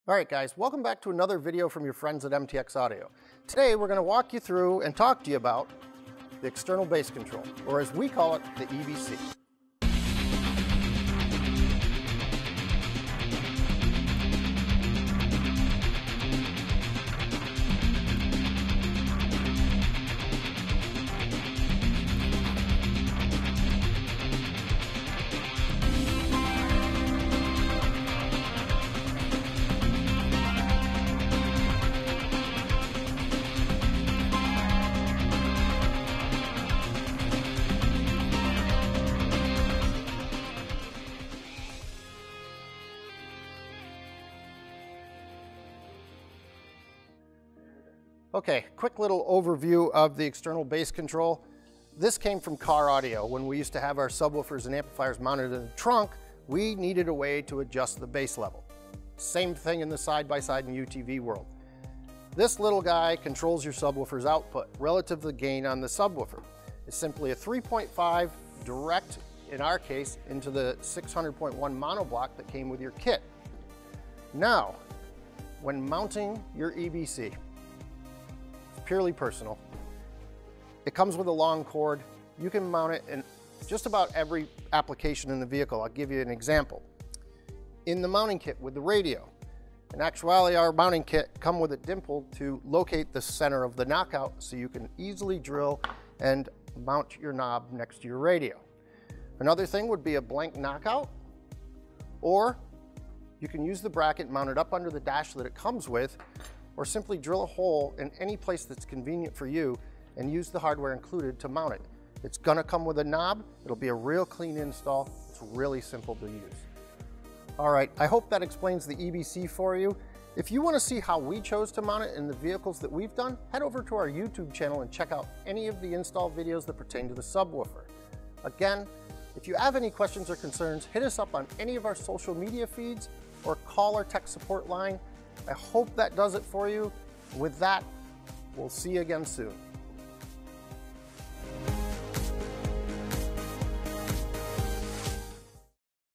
All right, guys, welcome back to another video from your friends at MTX Audio. Today, we're going to walk you through and talk to you about the external bass control, or as we call it, the EBC. Okay, quick little overview of the external bass control. This came from car audio. When we used to have our subwoofers and amplifiers mounted in the trunk, we needed a way to adjust the bass level. Same thing in the side-by-side and UTV world. This little guy controls your subwoofer's output relative to the gain on the subwoofer. It's simply a 3.5 direct, in our case, into the 600.1 monoblock that came with your kit. Now, when mounting your EBC, purely personal. It comes with a long cord. You can mount it in just about every application in the vehicle. I'll give you an example. In the mounting kit with the radio, in actuality, our mounting kit come with a dimple to locate the center of the knockout so you can easily drill and mount your knob next to your radio. Another thing would be a blank knockout, or you can use the bracket mounted up under the dash that it comes with, or simply drill a hole in any place that's convenient for you and use the hardware included to mount it. It's gonna come with a knob. It'll be a real clean install. It's really simple to use. All right, I hope that explains the EBC for you. If you wanna see how we chose to mount it in the vehicles that we've done, head over to our YouTube channel and check out any of the install videos that pertain to the subwoofer. Again, if you have any questions or concerns, hit us up on any of our social media feeds or call our tech support line. I hope that does it for you. With that, we'll see you again soon.